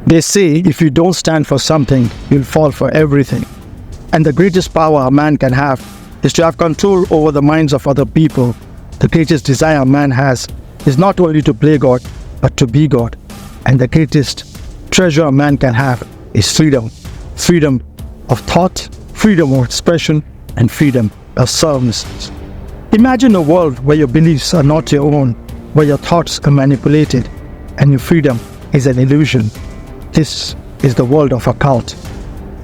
They say if you don't stand for something, you'll fall for everything. And the greatest power a man can have is to have control over the minds of other people. The greatest desire a man has is not only to play God, but to be God. And the greatest treasure a man can have is freedom. Freedom of thought, freedom of expression, and freedom of service. Imagine a world where your beliefs are not your own, where your thoughts are manipulated, and your freedom is an illusion. This is the world of a cult.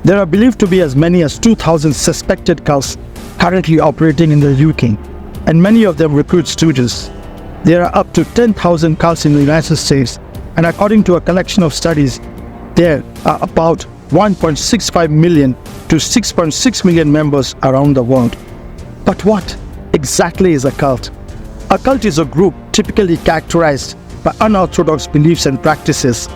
There are believed to be as many as 2,000 suspected cults currently operating in the UK, and many of them recruit students. There are up to 10,000 cults in the United States, and according to a collection of studies, there are about 1.65 million to 6.6 million members around the world. But what exactly is a cult? A cult is a group typically characterized by unorthodox beliefs and practices,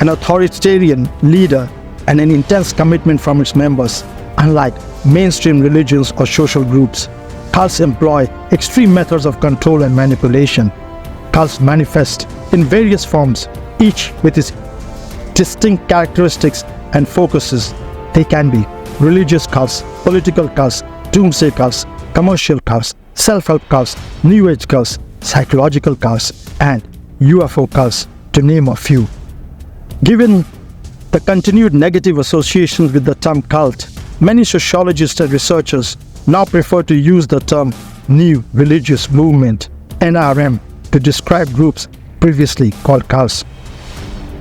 an authoritarian leader, and an intense commitment from its members. Unlike mainstream religions or social groups, cults employ extreme methods of control and manipulation. Cults manifest in various forms, each with its distinct characteristics and focuses. They can be religious cults, political cults, doomsday cults, commercial cults, self-help cults, New Age cults, psychological cults, and UFO cults, to name a few. Given the continued negative associations with the term cult, many sociologists and researchers now prefer to use the term New Religious Movement, NRM, to describe groups previously called cults.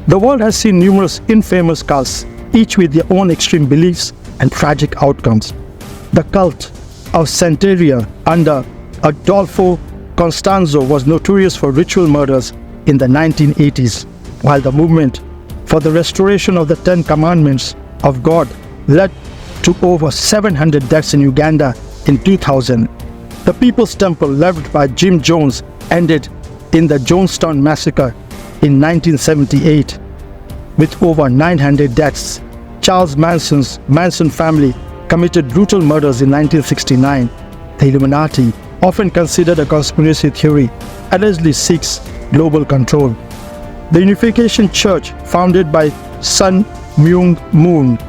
The world has seen numerous infamous cults, each with their own extreme beliefs and tragic outcomes. The cult of Santeria under Adolfo Constanzo was notorious for ritual murders in the 1980s, while the movement for the restoration of the 10 Commandments of God led to over 700 deaths in Uganda in 2000. The People's Temple, led by Jim Jones, ended in the Jonestown Massacre in 1978 with over 900 deaths. Charles Manson's Manson family committed brutal murders in 1969. The Illuminati, often considered a conspiracy theory, allegedly seeks global control. The Unification Church, founded by Sun Myung Moon,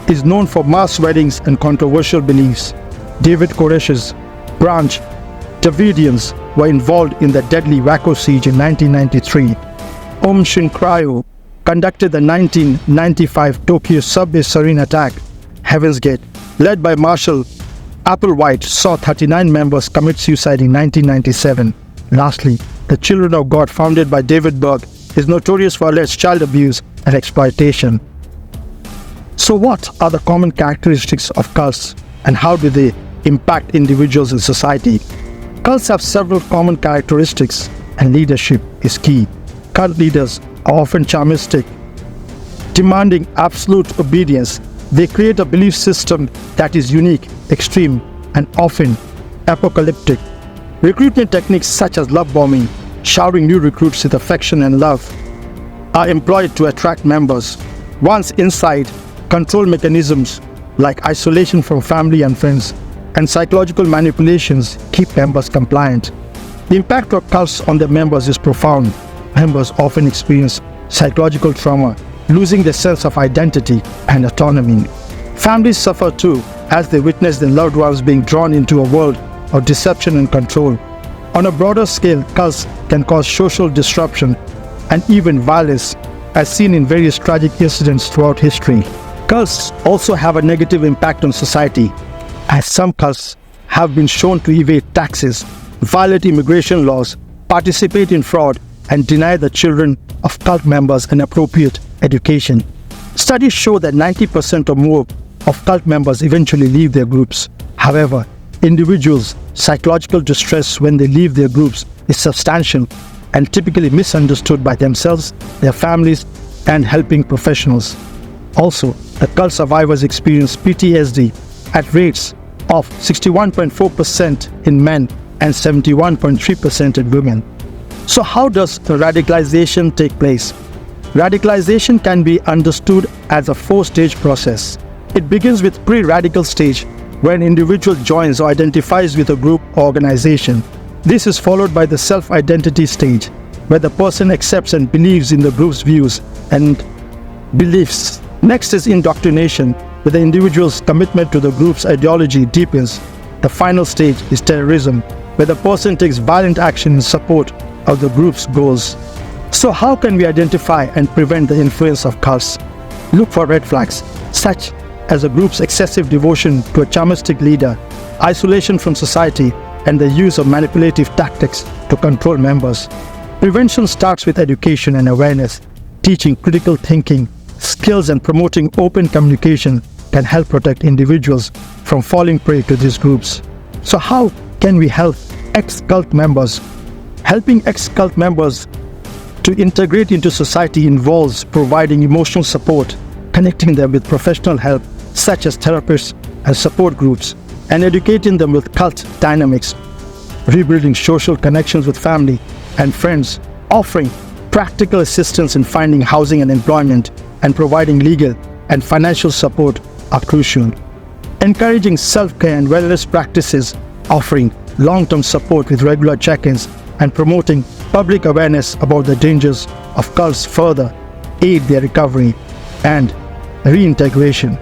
is known for mass weddings and controversial beliefs. David Koresh's branch, Davidians, were involved in the deadly Waco siege in 1993. Om Shinrikyo conducted the 1995 Tokyo subway sarin attack. Heaven's Gate, led by Marshall Applewhite, saw 39 members commit suicide in 1997. Lastly, the Children of God, founded by David Berg, is notorious for alleged child abuse and exploitation. So what are the common characteristics of cults, and how do they impact individuals in society? Cults have several common characteristics, and leadership is key. Cult leaders are often charismatic, demanding absolute obedience. They create a belief system that is unique, extreme, and often apocalyptic. Recruitment techniques such as love bombing, showering new recruits with affection and love, are employed to attract members. Once inside, control mechanisms like isolation from family and friends and psychological manipulations keep members compliant. The impact of cults on their members is profound. Members often experience psychological trauma, losing their sense of identity and autonomy. Families suffer too, as they witness their loved ones being drawn into a world of deception and control. On a broader scale, cults can cause social disruption and even violence, as seen in various tragic incidents throughout history. Cults also have a negative impact on society, as some cults have been shown to evade taxes, violate immigration laws, participate in fraud, and deny the children of cult members an appropriate education. Studies show that 90% or more of cult members eventually leave their groups. However, individuals' psychological distress when they leave their groups is substantial and typically misunderstood by themselves, their families, and helping professionals. Also, the cult survivors experience PTSD at rates of 61.4% in men and 71.3% in women. So how does radicalization take place? Radicalization can be understood as a four-stage process. It begins with pre-radical stage, where an individual joins or identifies with a group or organization. This is followed by the self-identity stage, where the person accepts and believes in the group's views and beliefs. Next is indoctrination. With the individual's commitment to the group's ideology deepens, the final stage is terrorism, where the person takes violent action in support of the group's goals. So how can we identify and prevent the influence of cults? Look for red flags, such as a group's excessive devotion to a charismatic leader, isolation from society, and the use of manipulative tactics to control members. Prevention starts with education and awareness. Teaching critical thinking skills and promoting open communication can help protect individuals from falling prey to these groups. So how can we help ex-cult members? Helping ex-cult members to integrate into society involves providing emotional support, connecting them with professional help such as therapists and support groups, and educating them with cult dynamics, rebuilding social connections with family and friends, offering practical assistance in finding housing and employment, and providing legal and financial support are crucial. Encouraging self-care and wellness practices, offering long-term support with regular check-ins, and promoting public awareness about the dangers of cults further aid their recovery and reintegration.